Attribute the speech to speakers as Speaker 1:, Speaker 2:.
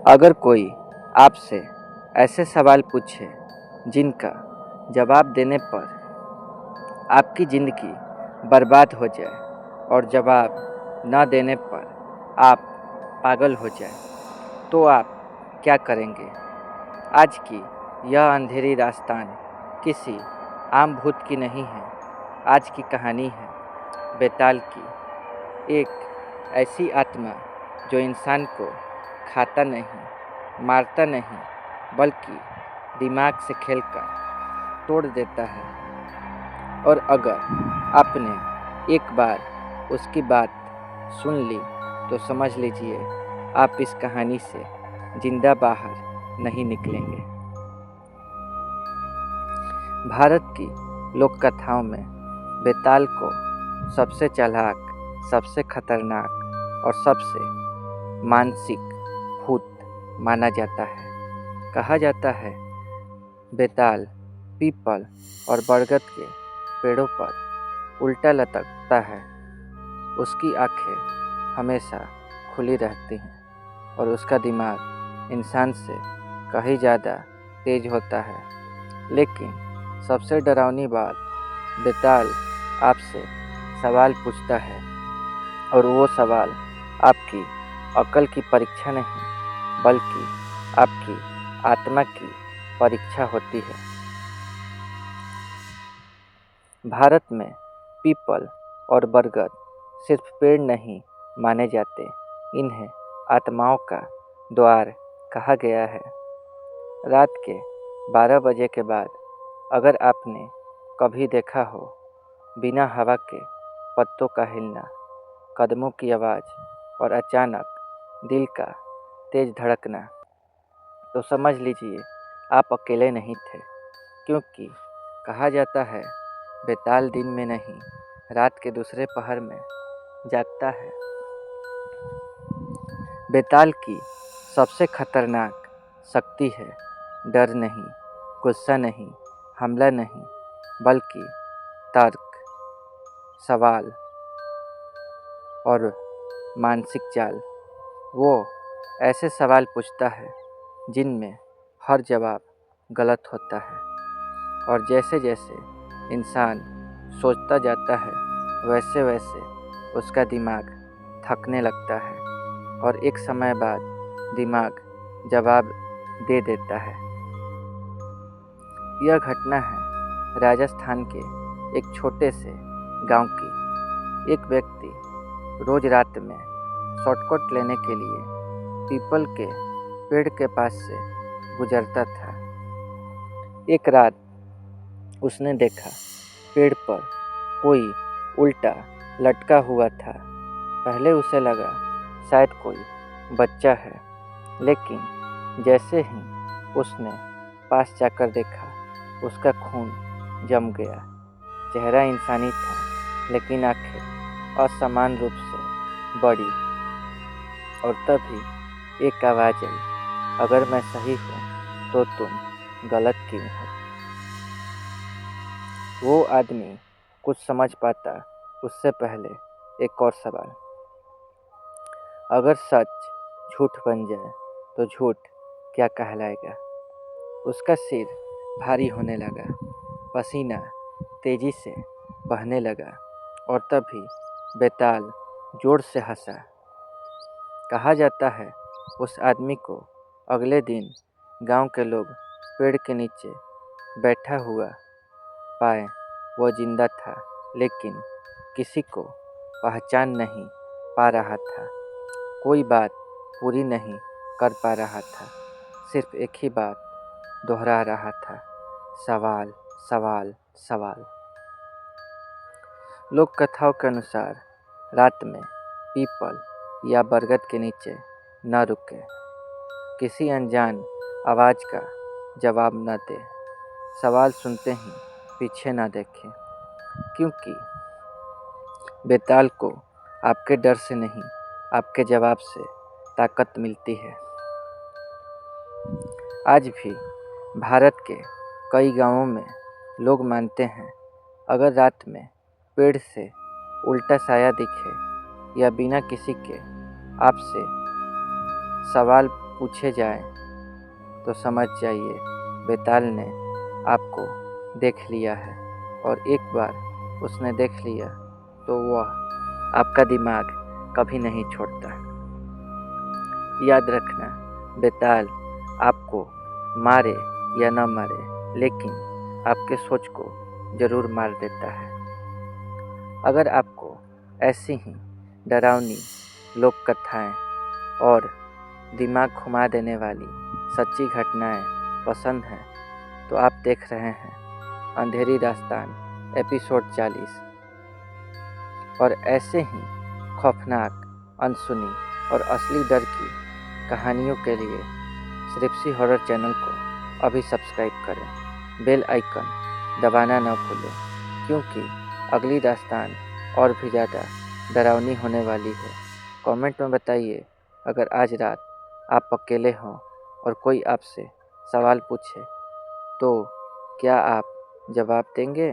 Speaker 1: अगर कोई आपसे ऐसे सवाल पूछे जिनका जवाब देने पर आपकी ज़िंदगी बर्बाद हो जाए और जवाब न देने पर आप पागल हो जाए, तो आप क्या करेंगे? आज की यह अंधेरी दास्तान किसी आम भूत की नहीं है। आज की कहानी है बेताल की, एक ऐसी आत्मा जो इंसान को खाता नहीं, मारता नहीं, बल्कि दिमाग से खेलकर तोड़ देता है। और अगर आपने एक बार उसकी बात सुन ली तो समझ लीजिए आप इस कहानी से जिंदा बाहर नहीं निकलेंगे। भारत की लोक कथाओं में बेताल को सबसे चालाक, सबसे खतरनाक और सबसे मानसिक भूत माना जाता है। कहा जाता है बेताल पीपल और बरगद के पेड़ों पर उल्टा लटकता है। उसकी आंखें हमेशा खुली रहती हैं और उसका दिमाग इंसान से कहीं ज़्यादा तेज होता है। लेकिन सबसे डरावनी बात, बेताल आपसे सवाल पूछता है और वो सवाल आपकी अक्ल की परीक्षा नहीं, बल्कि आपकी आत्मा की परीक्षा होती है। भारत में पीपल और बरगद सिर्फ पेड़ नहीं माने जाते, इन्हें आत्माओं का द्वार कहा गया है। रात के 12 बजे के बाद अगर आपने कभी देखा हो बिना हवा के पत्तों का हिलना, कदमों की आवाज़ और अचानक दिल का तेज धड़कना, तो समझ लीजिए आप अकेले नहीं थे। क्योंकि कहा जाता है बेताल दिन में नहीं, रात के दूसरे पहर में जागता है। बेताल की सबसे खतरनाक शक्ति है डर नहीं, गुस्सा नहीं, हमला नहीं, बल्कि तर्क, सवाल और मानसिक जाल। वो ऐसे सवाल पूछता है जिनमें हर जवाब गलत होता है। और जैसे जैसे इंसान सोचता जाता है, वैसे वैसे उसका दिमाग थकने लगता है और एक समय बाद दिमाग जवाब दे देता है। यह घटना है राजस्थान के एक छोटे से गांव की। एक व्यक्ति रोज रात में शॉर्टकट लेने के लिए पीपल के पेड़ के पास से गुजरता था। एक रात उसने देखा पेड़ पर कोई उल्टा लटका हुआ था। पहले उसे लगा शायद कोई बच्चा है, लेकिन जैसे ही उसने पास जाकर देखा, उसका खून जम गया। चेहरा इंसानी था, लेकिन आंखें असमान रूप से बड़ी। और तभी एक आवाज़ आई, अगर मैं सही हूँ तो तुम गलत क्यों हो? वो आदमी कुछ समझ पाता उससे पहले एक और सवाल, अगर सच झूठ बन जाए तो झूठ क्या कहलाएगा? उसका सिर भारी होने लगा, पसीना तेजी से बहने लगा और तभी बेताल जोर से हंसा। कहा जाता है उस आदमी को अगले दिन गांव के लोग पेड़ के नीचे बैठा हुआ पाए। वो जिंदा था, लेकिन किसी को पहचान नहीं पा रहा था। कोई बात पूरी नहीं कर पा रहा था, सिर्फ एक ही बात दोहरा रहा था, सवाल सवाल सवाल। लोक कथाओं के अनुसार रात में पीपल या बरगद के नीचे न रुके, किसी अनजान आवाज़ का जवाब न दे, सवाल सुनते ही पीछे न देखें, क्योंकि बेताल को आपके डर से नहीं, आपके जवाब से ताकत मिलती है। आज भी भारत के कई गांवों में लोग मानते हैं, अगर रात में पेड़ से उल्टा साया दिखे या बिना किसी के आपसे सवाल पूछे जाए तो समझ जाइए बेताल ने आपको देख लिया है, और एक बार उसने देख लिया तो वह आपका दिमाग कभी नहीं छोड़ता। याद रखना, बेताल आपको मारे या न मारे, लेकिन आपके सोच को ज़रूर मार देता है। अगर आपको ऐसी ही डरावनी लोक कथाएँ और दिमाग घुमा देने वाली सच्ची घटनाएँ पसंद हैं तो आप देख रहे हैं अंधेरी दास्तान एपिसोड 40। और ऐसे ही खौफनाक, अनसुनी और असली डर की कहानियों के लिए सृप्सी हॉरर चैनल को अभी सब्सक्राइब करें। बेल आइकन दबाना न भूलें, क्योंकि अगली दास्तान और भी ज़्यादा डरावनी होने वाली है। कमेंट में बताइए, अगर आज रात आप अकेले हों और कोई आपसे सवाल पूछे तो क्या आप जवाब देंगे?